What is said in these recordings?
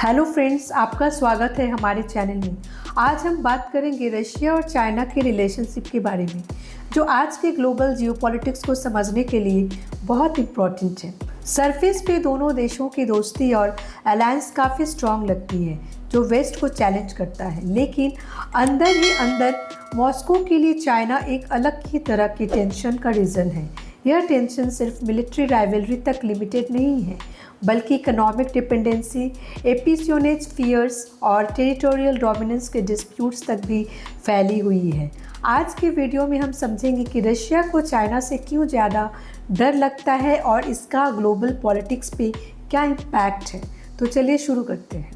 Hello friends, आपका स्वागत है हमारे चैनल में। आज हम बात करेंगे रशिया और चाइना के रिलेशनशिप के बारे में, जो आज के ग्लोबल जियोपॉलिटिक्स को समझने के लिए बहुत इम्पोर्टेंट है। सरफेस पे दोनों देशों की दोस्ती और अलायंस काफ़ी स्ट्रॉन्ग लगती है, जो वेस्ट को चैलेंज करता है। लेकिन अंदर ही अंदर मॉस्को के लिए चाइना एक अलग ही तरह की टेंशन का रीज़न है। यह टेंशन सिर्फ मिलिट्री राइवलरी तक लिमिटेड नहीं है, बल्कि इकोनॉमिक डिपेंडेंसी, एपिसोनेज फियर्स और टेरिटोरियल डोमिनेंस के डिस्प्यूट्स तक भी फैली हुई है। आज के वीडियो में हम समझेंगे कि रशिया को चाइना से क्यों ज़्यादा डर लगता है और इसका ग्लोबल पॉलिटिक्स पे क्या इम्पैक्ट है। तो चलिए शुरू करते हैं।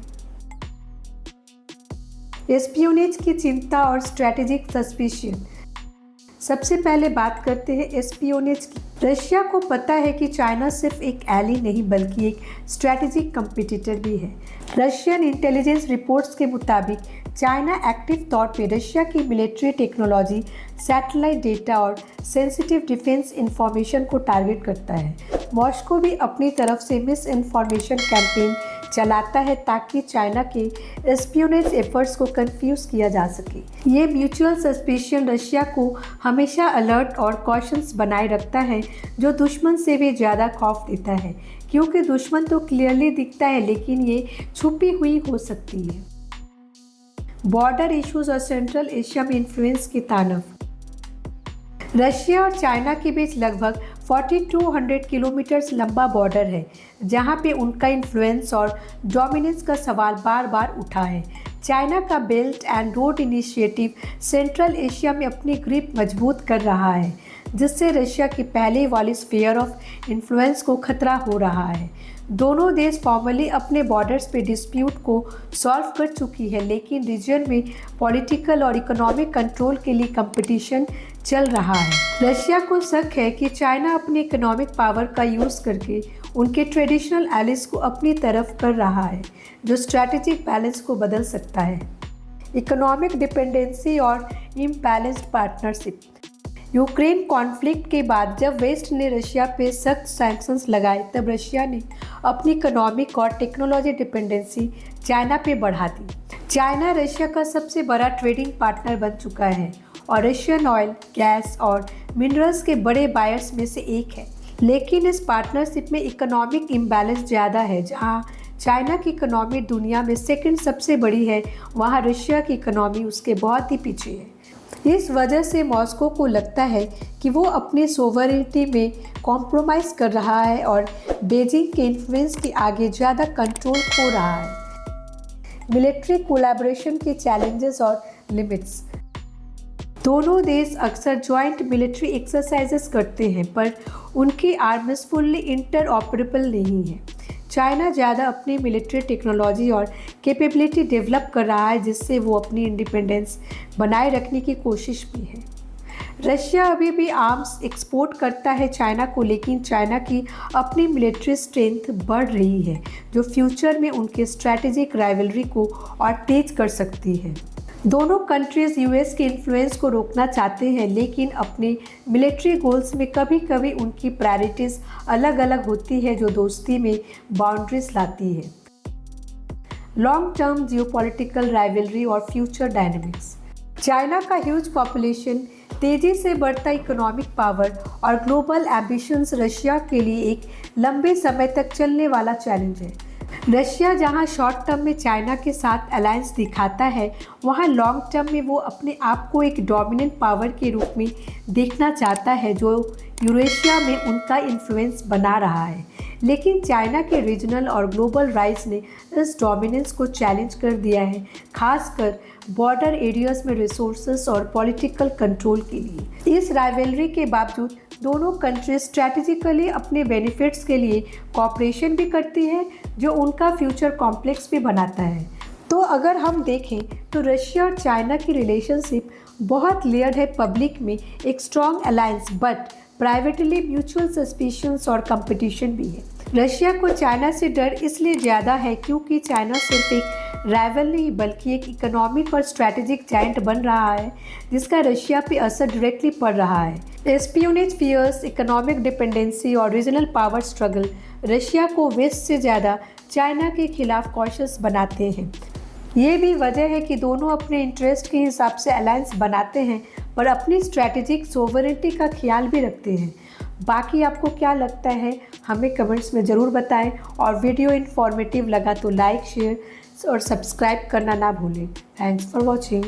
एस्पियोनेज की चिंता और स्ट्रैटेजिक सस्पिशन। सबसे पहले बात करते हैं एस्पियोनेज की। रशिया को पता है कि चाइना सिर्फ एक एली नहीं बल्कि एक स्ट्रैटेजिक कंपटीटर भी है। रशियन इंटेलिजेंस रिपोर्ट्स के मुताबिक चाइना एक्टिव तौर पे रशिया की मिलिट्री टेक्नोलॉजी, सैटेलाइट डेटा और सेंसिटिव डिफेंस इंफॉर्मेशन को टारगेट करता है। मॉस्को भी अपनी तरफ से मिस इन्फॉर्मेशन कैंपेन चलाता है ताकि चाइना के एस्पियोनेज एफर्ट्स को कंफ्यूज किया जा सके। ये म्यूचुअल सस्पिशन रशिया को हमेशा अलर्ट और कॉशंस बनाए रखता है, जो दुश्मन से भी ज़्यादा खौफ देता है, क्योंकि दुश्मन तो क्लियरली दिखता है लेकिन ये छुपी हुई हो सकती है। बॉर्डर इश्यूज और सेंट्रल एशिया में इन्फ्लुएंस की तानव। रशिया और चाइना के बीच लगभग 4200 किलोमीटर्स लंबा बॉर्डर है, जहां पे उनका इन्फ्लुएंस और डोमिनेंस का सवाल बार बार उठा है। चाइना का belt and road initiative central Asia में अपनी ग्रिप मजबूत कर रहा है, जिससे रशिया की पहले वाली स्फीयर ऑफ इन्फ्लुएंस को खतरा हो रहा है। दोनों देश फॉर्मली अपने बॉर्डर्स पे डिस्प्यूट को सॉल्व कर चुकी है, लेकिन रीजन में पॉलिटिकल और इकोनॉमिक कंट्रोल के लिए कंपटीशन चल रहा है। रशिया को शक है कि चाइना अपने इकोनॉमिक पावर का यूज़ करके उनके ट्रेडिशनल एलिस को अपनी तरफ कर रहा है, जो स्ट्रैटेजिक बैलेंस को बदल सकता है। इकोनॉमिक डिपेंडेंसी और इम्बैलेंस्ड पार्टनरशिप। यूक्रेन कॉन्फ्लिक्ट के बाद जब वेस्ट ने रशिया पे सख्त सैंक्शंस लगाए, तब रशिया ने अपनी इकोनॉमिक और टेक्नोलॉजी डिपेंडेंसी चाइना पे बढ़ा दी। चाइना रशिया का सबसे बड़ा ट्रेडिंग पार्टनर बन चुका है और रशियन ऑयल, गैस और मिनरल्स के बड़े बायर्स में से एक है। लेकिन इस पार्टनरशिप में इकोनॉमिक इम्बैलेंस ज़्यादा है। जहां चाइना की इकोनॉमी दुनिया में सेकंड सबसे बड़ी है, वहां रशिया की इकोनॉमी उसके बहुत ही पीछे है। इस वजह से मॉस्को को लगता है कि वो अपनी सोवरेनिटी में कॉम्प्रोमाइज़ कर रहा है और बीजिंग के इन्फ्लुएंस के आगे ज़्यादा कंट्रोल खो रहा है। मिलिट्री कोलैबोरेशन के चैलेंजेस और लिमिट्स। दोनों देश अक्सर जॉइंट मिलिट्री एक्सरसाइजेस करते हैं, पर उनकी आर्मीज फुल्ली इंटरऑपरेबल नहीं है। चाइना ज़्यादा अपनी मिलिट्री टेक्नोलॉजी और कैपेबिलिटी डेवलप कर रहा है, जिससे वो अपनी इंडिपेंडेंस बनाए रखने की कोशिश भी है। रशिया अभी भी आर्म्स एक्सपोर्ट करता है चाइना को, लेकिन चाइना की अपनी मिलिट्री स्ट्रेंथ बढ़ रही है, जो फ्यूचर में उनके स्ट्रैटेजिक राइवलरी को और तेज कर सकती है। दोनों कंट्रीज़ यूएस के इन्फ्लुएंस को रोकना चाहते हैं, लेकिन अपने मिलिट्री गोल्स में कभी कभी उनकी प्रायोरिटीज़ अलग अलग होती है, जो दोस्ती में बाउंड्रीज लाती है। लॉन्ग टर्म जियोपॉलिटिकल राइवलरी और फ्यूचर डायनेमिक्स। चाइना का ह्यूज पॉपुलेशन, तेज़ी से बढ़ता इकोनॉमिक पावर और ग्लोबल एम्बिशंस रशिया के लिए एक लंबे समय तक चलने वाला चैलेंज है। रशिया जहां शॉर्ट टर्म में चाइना के साथ अलायंस दिखाता है, वहां लॉन्ग टर्म में वो अपने आप को एक डोमिनेंट पावर के रूप में देखना चाहता है, जो यूरेशिया में उनका इन्फ्लुएंस बना रहा है। लेकिन चाइना के रीजनल और ग्लोबल राइज ने इस डोमिनेंस को चैलेंज कर दिया है, खासकर बॉर्डर एरियाज में रिसोर्सेस और पॉलिटिकल कंट्रोल के लिए। इस राइवलरी के बावजूद दोनों कंट्रीज स्ट्रैटेजिकली अपने बेनिफिट्स के लिए कॉपरेशन भी करती है, जो उनका फ्यूचर कॉम्प्लेक्स भी बनाता है। तो अगर हम देखें तो रशिया और चाइना की रिलेशनशिप बहुत लेयर्ड है। पब्लिक में एक strong alliance, but privately mutual suspicions और कंपटीशन भी है। रशिया को चाइना से डर इसलिए ज़्यादा है क्योंकि चाइना सिर्फ एक राइवल नहीं बल्कि एक इकोनॉमिक और स्ट्रैटेजिक जायंट बन रहा है, जिसका रशिया पे असर डायरेक्टली पड़ रहा है। एस्पियोनेज फियर्स, इकोनॉमिक डिपेंडेंसी और रीजनल पावर स्ट्रगल रशिया को वेस्ट से ज़्यादा चाइना के खिलाफ कॉशियस बनाते हैं। ये भी वजह है कि दोनों अपने इंटरेस्ट के हिसाब से अलायंस बनाते हैं पर अपनी स्ट्रैटेजिक सोवरेनिटी का ख्याल भी रखते हैं। बाकी आपको क्या लगता है हमें कमेंट्स में ज़रूर बताएं और वीडियो इन्फॉर्मेटिव लगा तो लाइक शेयर और सब्सक्राइब करना ना भूलें। Thanks for watching.